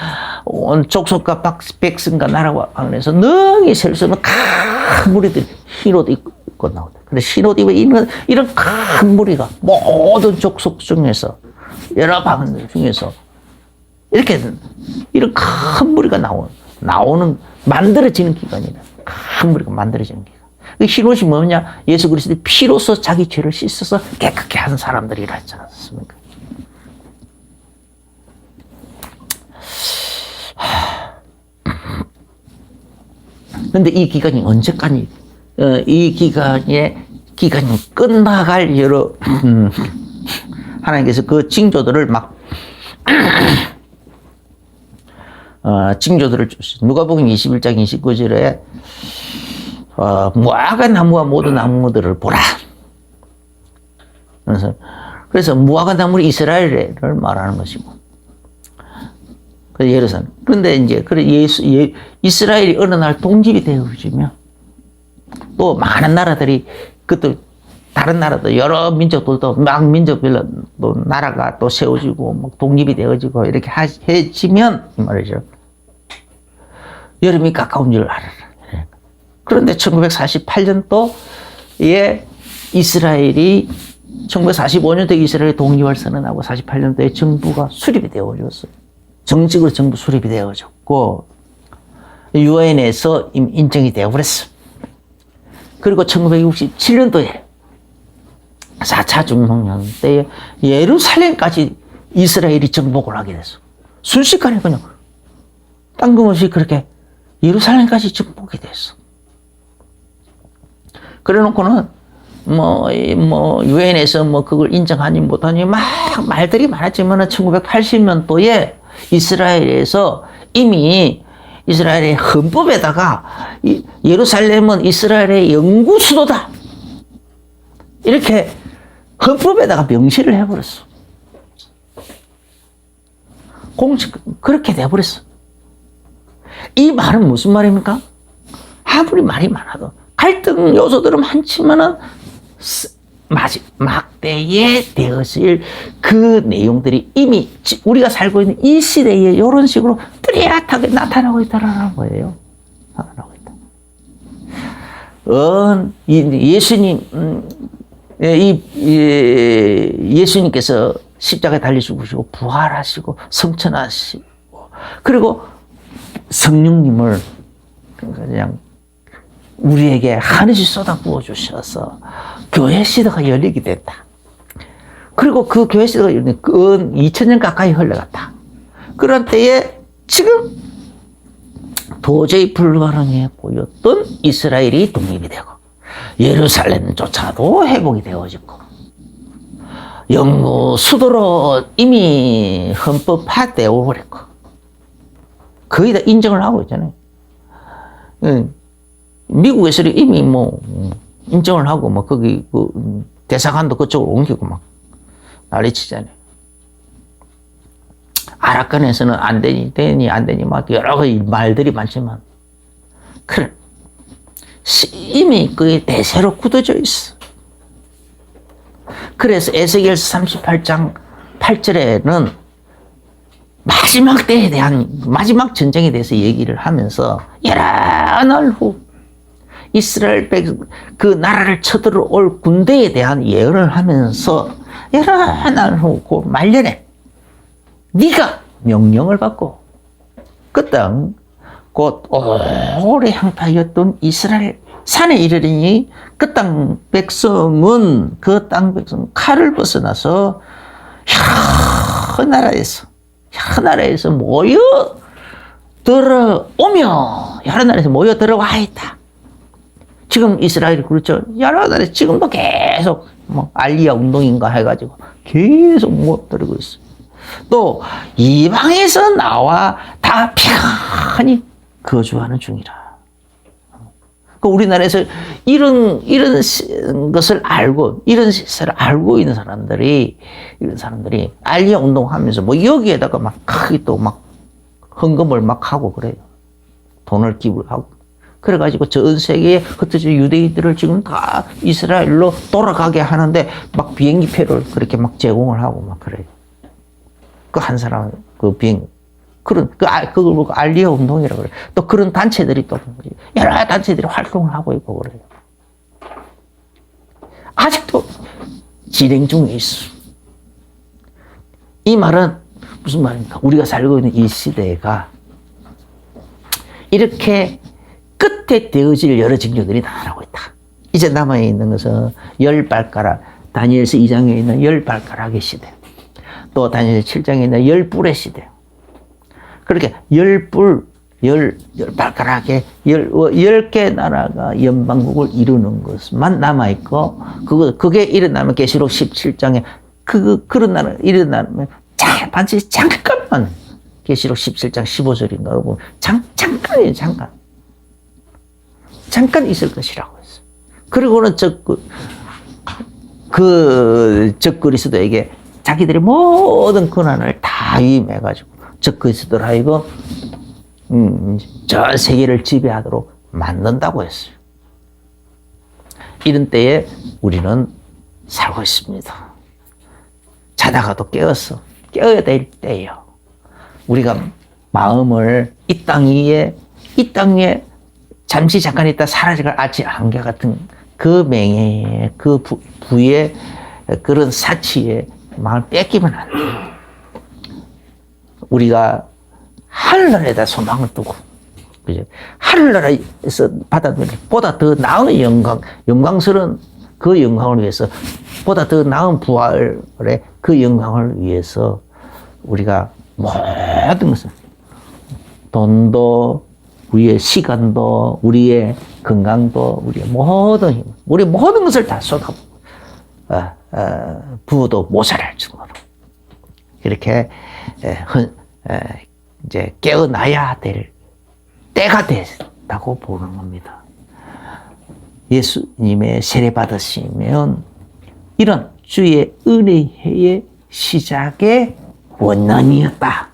온 족속과 백성과 나라와 왕에서 능히 셀 수 없는 큰 무리들이 흰 옷 입고 나온다. 근데 흰 옷 입고 이런 큰 무리가 모든 족속 중에서 여러 방언들 중에서 이렇게 이런 큰 무리가 나오는 만들어지는 기간이다. 큰 무리가 만들어지는 기간. 그 흰옷이 뭐냐? 예수 그리스도의 피로서 자기 죄를 씻어서 깨끗게 하는 사람들이라 했지 않습니까? 그런데 이 기간이 언제까지, 이 기간이 끝나갈 하나님께서 그 징조들을 징조들을 주시죠. 누가복음 21장 29절에 무화과 나무와 모든 나무들을 보라. 그래서 무화과 나무는 이스라엘을 말하는 것이고, 예루살렘. 그런데 이제 이스라엘이 어느 날 독립이 되어지면 또 많은 나라들이 다른 나라도 여러 민족들도 막 민족별로 또 나라가 또 세워지고 막 독립이 되어지고 이렇게 해지면 이 말이죠. 여름이 가까운 줄 알아라. 그런데 1948년도에 이스라엘이 1945년도에 이스라엘이 독립을 선언하고 48년도에 정부가 수립이 되어졌어요. 정식으로 정부 수립이 되어졌고 유엔에서 인정이 되어버렸어. 그리고 1967년도에 4차 중동전 때에 예루살렘까지 이스라엘이 정복을 하게 됐어. 순식간에 그냥 뜬금없이 그렇게 예루살렘까지 정복이 됐어. 그래 놓고는 유엔에서 그걸 인정하니 못하니 막 말들이 많았지만 1980년도에 이스라엘에서 이미 이스라엘의 헌법에다가 예루살렘은 이스라엘의 영구 수도다. 이렇게 헌법에다가 명시를 해버렸어. 그렇게 돼버렸어. 이 말은 무슨 말입니까? 아무리 말이 많아도 갈등 요소들은 많지만은 막대에 되어질 그 내용들이 이미 우리가 살고 있는 이 시대에 이런 식으로 뚜렷하게 나타나고 있다라는 거예요. 나타나고 있다. 예수님, 예수님께서 십자가에 달려 죽으시고 부활하시고 성천하시고 그리고 성령님을 그냥 우리에게 하늘이 쏟아부어 주셔서 교회 시대가 열리게 됐다. 그리고 그 교회 시대가 열리는 그 2000년 가까이 흘러갔다. 그런 때에 지금 도저히 불가능해 보였던 이스라엘이 독립이 되고 예루살렘조차도 회복이 되어지고 영구 수도로 이미 헌법화되어 버렸고 거의 다 인정을 하고 있잖아요. 미국에서는 이미 뭐 인정을 하고 뭐 거기 그 대사관도 그쪽으로 옮기고 막 난리치잖아요. 아랍간에서는 안 되니 안 되니 막 여러 가지 말들이 많지만 그래 이미 그게 대세로 굳어져 있어. 그래서 에스겔서 38장 8절에는 마지막 때에 대한 마지막 전쟁에 대해서 얘기를 하면서 여러 날 후 이스라엘 그 나라를 쳐들어올 군대에 대한 예언을 하면서 여러 날 후 그 말년에 네가 명령을 받고 그 땅 곧 오래 향타였던 이스라엘 산에 이르리니 그 땅 백성은 칼을 벗어나서 여러 나라에서 모여 들어오며 여러 나라에서 모여 들어와 있다. 지금 이스라엘이 그렇죠. 여러 나라에서 지금도 계속 뭐 알리야 운동인가 해가지고 계속 못 들어오고 있어. 또 이방에서 나와 다 평안히 거주하는 중이라. 우리나라에서 이런 것을 알고, 이런 시세를 알고 있는 사람들이, 알리야 운동하면서 뭐 여기에다가 막 크게 또 막 헌금을 막 하고 그래요. 돈을 기부하고. 그래가지고 전 세계에 흩어진 유대인들을 지금 다 이스라엘로 돌아가게 하는데 막 비행기표를 그렇게 막 제공을 하고 막 그래요. 그 한 사람, 그걸 보고 알리야 운동이라고 그래요. 또 그런 단체들이 또 여러 단체들이 활동을 하고 있고 그래요. 아직도 진행 중에 있어. 이 말은 무슨 말입니까? 우리가 살고 있는 이 시대가 이렇게 끝에 되어질 여러 징조들이 나타나고 있다. 이제 남아있는 것은 10발가락, 다니엘서 2장에 있는 10발가락의 시대, 또 다니엘서 7장에 있는 10뿔의 시대. 그렇게 10발가락에 10개 나라가 연방국을 이루는 것만 남아있고, 그게 일어나면 계시록 17장에 그런 나라 일어나면 반드시 잠깐만, 계시록 17장 15절인가 보면 잠깐이에요, 잠깐 있을 것이라고 했어요. 그리고는 적 그리스도에게 자기들의 모든 권한을 다 위임해가지고 적 그리스도를 하여금 전 세계를 지배하도록 만든다고 했어요. 이런 때에 우리는 살고 있습니다. 자다가도 깨어야 될 때예요. 우리가 마음을 이 땅 위에 잠시 잠깐 있다 사라질 아치 안개 같은 그 맹해에 그 부의 그런 사치에 마음을 뺏기면 안 돼요. 우리가 하늘나라에다 소망을 두고, 그죠? 하늘나라에서 받아들일 보다 더 나은 영광스러운 그 영광을 위해서, 보다 더 나은 부활의 그 영광을 위해서 우리가 모든 것을, 돈도, 우리의 시간도, 우리의 건강도, 우리의 모든 힘, 우리 모든 것을 다 쏟아부어 부어도 모자랄 정도로 이렇게 이제 깨어나야 될 때가 됐다고 보는 겁니다. 예수님의 세례 받으시면 이런 주의 은혜의 시작의 원년이었다.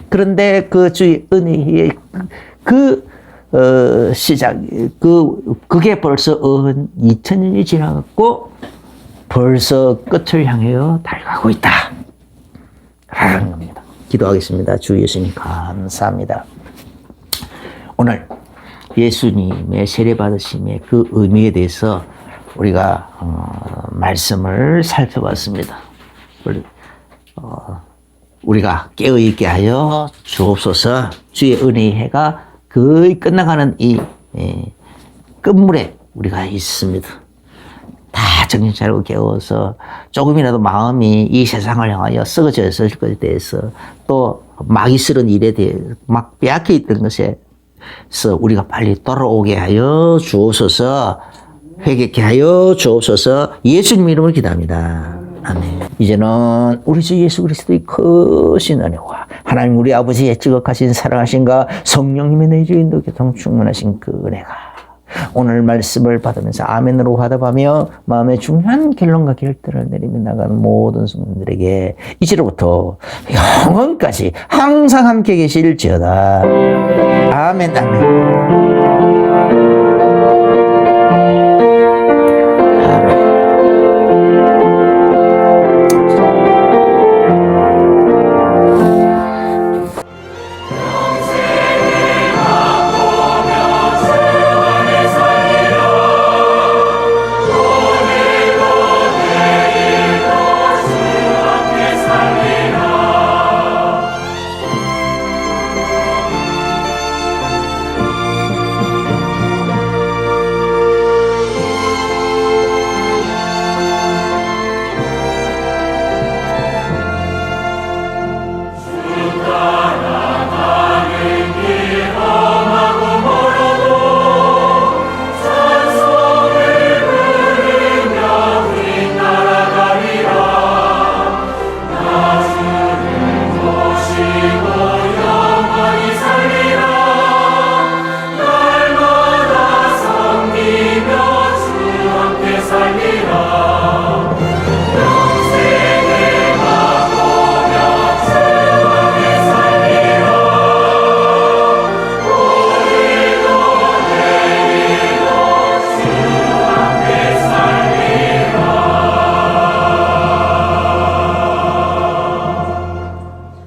그런데 그 주의 은혜의 시작, 그게 벌써 2000년이 지나갔고 벌써 끝을 향하여 달려가고 있다. 라는 겁니다. 기도하겠습니다. 주 예수님 감사합니다. 오늘 예수님의 세례받으심의 그 의미에 대해서 우리가 말씀을 살펴봤습니다. 우리가 깨어있게 하여 주옵소서. 주의 은혜의 해가 거의 끝나가는 이 끝물에 우리가 있습니다. 다 정신 차리고 깨워서 조금이라도 마음이 이 세상을 향하여 썩어져 있을 것에 대해서 또 막이 쓰는 일에 대해 막 빼앗겨 있던 것에서 우리가 빨리 돌아오게 하여 주옵소서. 회개케 하여 주옵소서. 예수님 이름으로 기도합니다. 아멘. 이제는 우리 주 예수 그리스도의 크신 은혜와 하나님 우리 아버지의 지극하신 사랑하신가 성령님의 내주인도 교통 충만하신 그 은혜가 오늘 말씀을 받으면서 아멘으로 화답하며 마음의 중요한 결론과 결단을 내리며 나가는 모든 성도들에게 이제로부터 영원까지 항상 함께 계실지어다. 아멘 아멘.